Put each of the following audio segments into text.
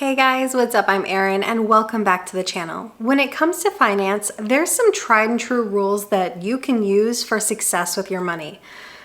Hey guys, what's up? I'm Erin and welcome back to the channel. When it comes to finance, there's some tried and true rules that you can use for success with your money.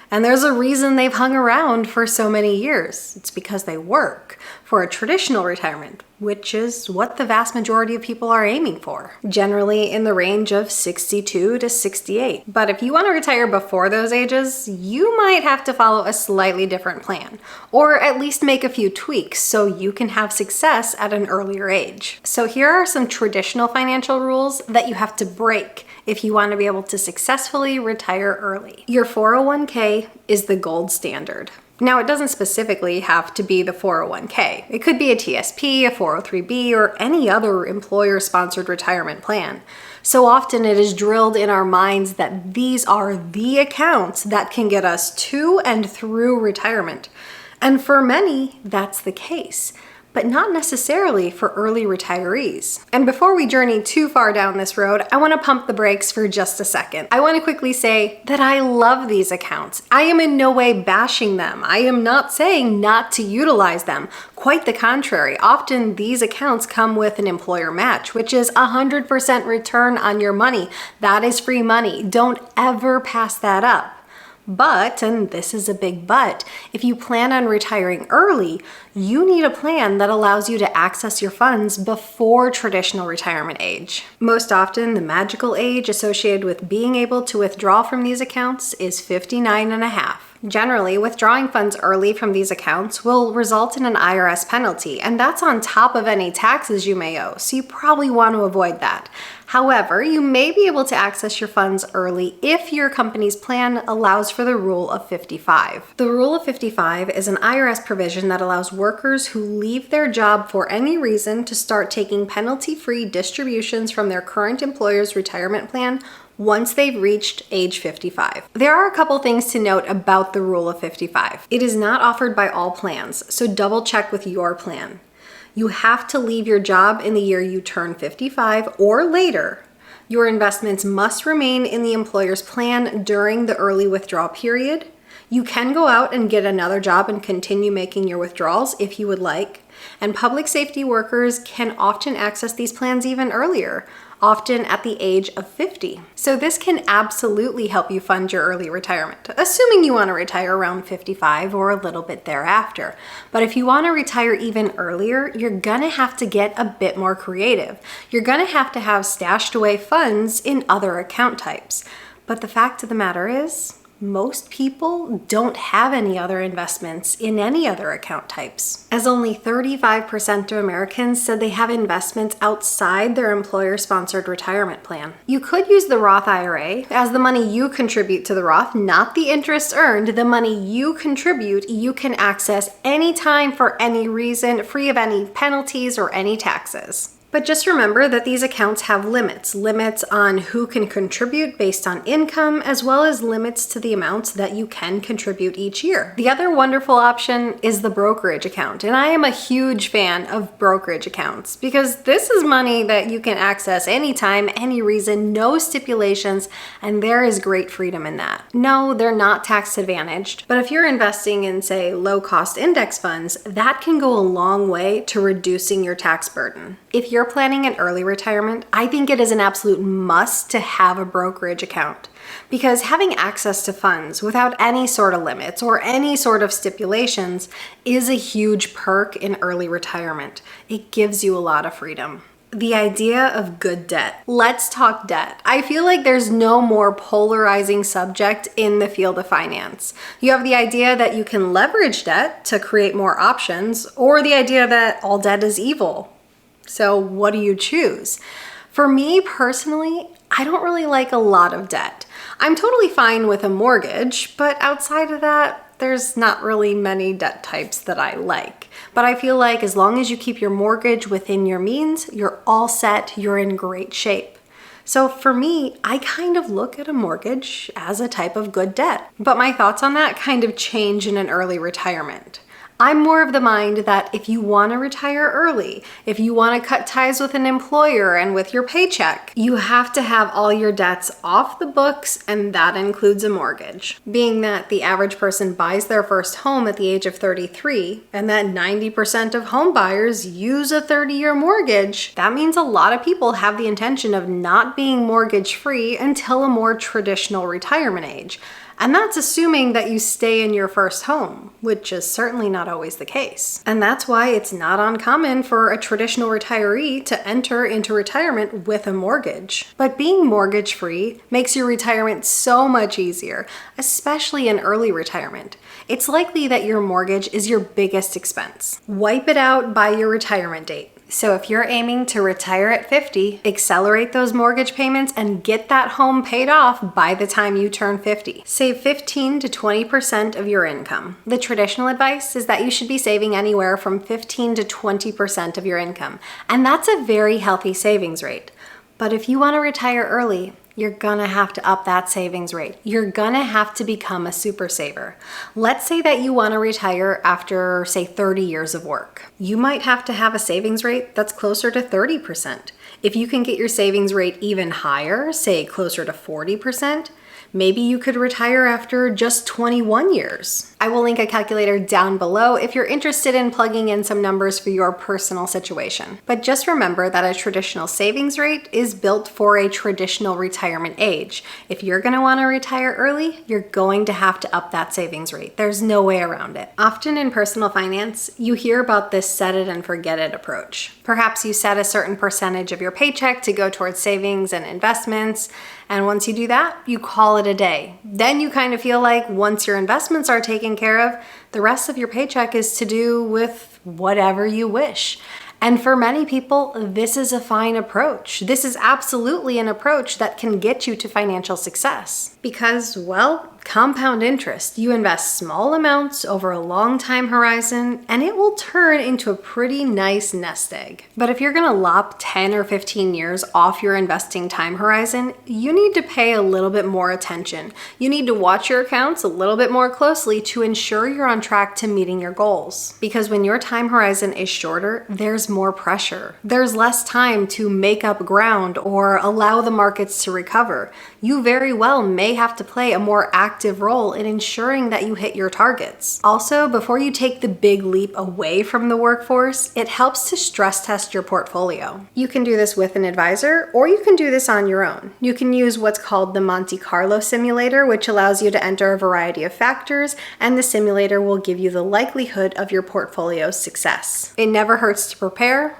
And there's a reason they've hung around for so many years. It's because they work for a traditional retirement, which is what the vast majority of people are aiming for, generally in the range of 62 to 68. But if you want to retire before those ages, you might have to follow a slightly different plan, or at least make a few tweaks so you can have success at an earlier age. So here are some traditional financial rules that you have to break if you want to be able to successfully retire early. Your 401k is the gold standard. Now, it doesn't specifically have to be the 401k. It could be a TSP, a 403b, or any other employer-sponsored retirement plan. So often it is drilled in our minds that these are the accounts that can get us to and through retirement. And for many, that's the case, but not necessarily for early retirees. And before we journey too far down this road, I want to pump the brakes for just a second. I want to quickly say that I love these accounts. I am in no way bashing them. I am not saying not to utilize them. Quite the contrary. Often these accounts come with an employer match, which is 100% return on your money. That is free money. Don't ever pass that up. But, and this is a big but, if you plan on retiring early, you need a plan that allows you to access your funds before traditional retirement age. Most often, the magical age associated with being able to withdraw from these accounts is 59 and a half. Generally, withdrawing funds early from these accounts will result in an IRS penalty, and that's on top of any taxes you may owe, so you probably want to avoid that. However, you may be able to access your funds early if your company's plan allows for the Rule of 55. The Rule of 55 is an IRS provision that allows workers who leave their job for any reason to start taking penalty-free distributions from their current employer's retirement plan once they've reached age 55. There are a couple things to note about the Rule of 55. It is not offered by all plans, so double check with your plan. You have to leave your job in the year you turn 55 or later. Your investments must remain in the employer's plan during the early withdrawal period. You can go out and get another job and continue making your withdrawals if you would like. And public safety workers can often access these plans even earlier, often at the age of 50. So this can absolutely help you fund your early retirement, assuming you want to retire around 55 or a little bit thereafter. But if you want to retire even earlier, you're gonna have to get a bit more creative. You're gonna have to have stashed away funds in other account types. But the fact of the matter is, most people don't have any other investments in any other account types, as only 35% of Americans said they have investments outside their employer-sponsored retirement plan. You could use the Roth IRA as the money you contribute to the Roth, not the interest earned. The money you contribute, you can access anytime for any reason, free of any penalties or any taxes. But just remember that these accounts have limits on who can contribute based on income, as well as limits to the amounts that you can contribute each year. The other wonderful option is the brokerage account, and I am a huge fan of brokerage accounts because this is money that you can access anytime, any reason, no stipulations, and there is great freedom in that. No, they're not tax advantaged, but if you're investing in, say, low-cost index funds, that can go a long way to reducing your tax burden. If you're planning an early retirement, I think it is an absolute must to have a brokerage account because having access to funds without any sort of limits or any sort of stipulations is a huge perk in early retirement. It gives you a lot of freedom. The idea of good debt. Let's talk debt. I feel like there's no more polarizing subject in the field of finance. You have the idea that you can leverage debt to create more options, or the idea that all debt is evil. So what do you choose? For me personally, I don't really like a lot of debt. I'm totally fine with a mortgage, but outside of that, there's not really many debt types that I like. But I feel like as long as you keep your mortgage within your means, you're all set, you're in great shape. So for me, I kind of look at a mortgage as a type of good debt. But my thoughts on that kind of change in an early retirement. I'm more of the mind that if you want to retire early, if you want to cut ties with an employer and with your paycheck, you have to have all your debts off the books, and that includes a mortgage. Being that the average person buys their first home at the age of 33, and that 90% of home buyers use a 30-year mortgage, that means a lot of people have the intention of not being mortgage-free until a more traditional retirement age. And that's assuming that you stay in your first home, which is certainly not always the case. And that's why it's not uncommon for a traditional retiree to enter into retirement with a mortgage. But being mortgage-free makes your retirement so much easier, especially in early retirement. It's likely that your mortgage is your biggest expense. Wipe it out by your retirement date. So if you're aiming to retire at 50, accelerate those mortgage payments and get that home paid off by the time you turn 50. Save 15 to 20% of your income. The traditional advice is that you should be saving anywhere from 15 to 20% of your income, and that's a very healthy savings rate. But if you want to retire early, you're gonna have to up that savings rate. You're gonna have to become a super saver. Let's say that you wanna retire after, say, 30 years of work. You might have to have a savings rate that's closer to 30%. If you can get your savings rate even higher, say closer to 40%, maybe you could retire after just 21 years. I will link a calculator down below if you're interested in plugging in some numbers for your personal situation. But just remember that a traditional savings rate is built for a traditional retirement age. If you're going to want to retire early, you're going to have to up that savings rate. There's no way around it. Often in personal finance, you hear about this set it and forget it approach. Perhaps you set a certain percentage of your paycheck to go towards savings and investments, and once you do that, you call it a day. Then you kind of feel like once your investments are taken care of, the rest of your paycheck is to do with whatever you wish. And for many people, this is a fine approach. This is absolutely an approach that can get you to financial success. Because, well, compound interest. You invest small amounts over a long time horizon, and it will turn into a pretty nice nest egg. But if you're gonna lop 10 or 15 years off your investing time horizon, you need to pay a little bit more attention. You need to watch your accounts a little bit more closely to ensure you're on track to meeting your goals. Because when your time horizon is shorter, there's more pressure. There's less time to make up ground or allow the markets to recover. You very well may have to play a more active role in ensuring that you hit your targets. Also, before you take the big leap away from the workforce, it helps to stress test your portfolio. You can do this with an advisor, or you can do this on your own. You can use what's called the Monte Carlo simulator, which allows you to enter a variety of factors, and the simulator will give you the likelihood of your portfolio's success. It never hurts to prepare,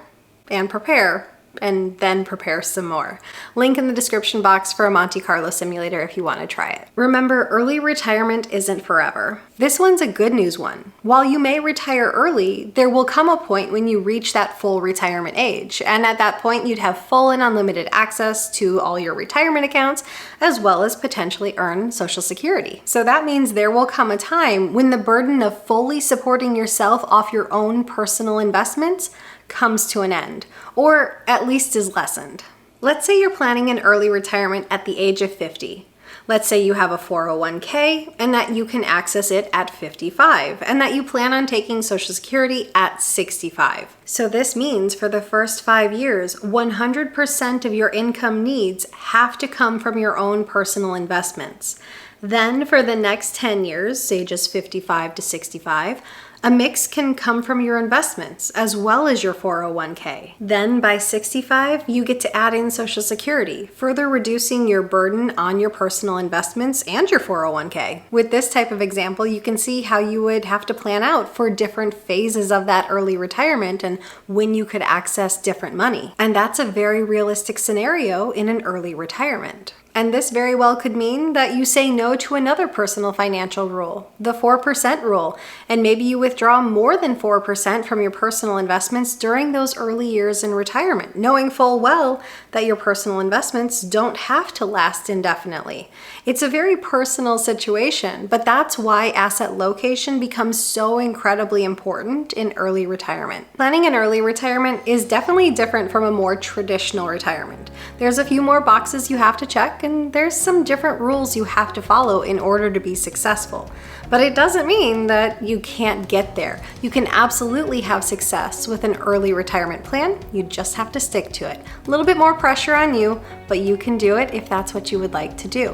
and then prepare some more. Link in the description box for a Monte Carlo simulator if you want to try it. Remember, early retirement isn't forever. This one's a good news one. While you may retire early, there will come a point when you reach that full retirement age, and at that point you'd have full and unlimited access to all your retirement accounts, as well as potentially earn Social Security. So that means there will come a time when the burden of fully supporting yourself off your own personal investments comes to an end, or at least is lessened. Let's say you're planning an early retirement at the age of 50. Let's say you have a 401k and that you can access it at 55 and that you plan on taking Social Security at 65. So this means for the first 5 years, 100% of your income needs have to come from your own personal investments. Then for the next 10 years, ages 55 to 65, a mix can come from your investments as well as your 401k. Then by 65, you get to add in Social Security, further reducing your burden on your personal investments and your 401k. With this type of example, you can see how you would have to plan out for different phases of that early retirement and when you could access different money. And that's a very realistic scenario in an early retirement. And this very well could mean that you say no to another personal financial rule, the 4% rule, and maybe you withdraw more than 4% from your personal investments during those early years in retirement, knowing full well that your personal investments don't have to last indefinitely. It's a very personal situation, but that's why asset location becomes so incredibly important in early retirement. Planning an early retirement is definitely different from a more traditional retirement. There's a few more boxes you have to check, and there's some different rules you have to follow in order to be successful. But it doesn't mean that you can't get there. You can absolutely have success with an early retirement plan. You just have to stick to it. A little bit more pressure on you, but you can do it if that's what you would like to do.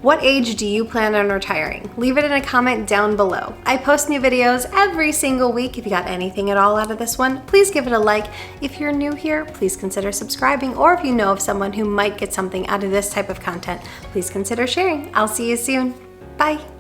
What age do you plan on retiring? Leave it in a comment down below. I post new videos every single week. If you got anything at all out of this one, please give it a like. If you're new here, please consider subscribing, or if you know of someone who might get something out of this type of content, please consider sharing. I'll see you soon. Bye.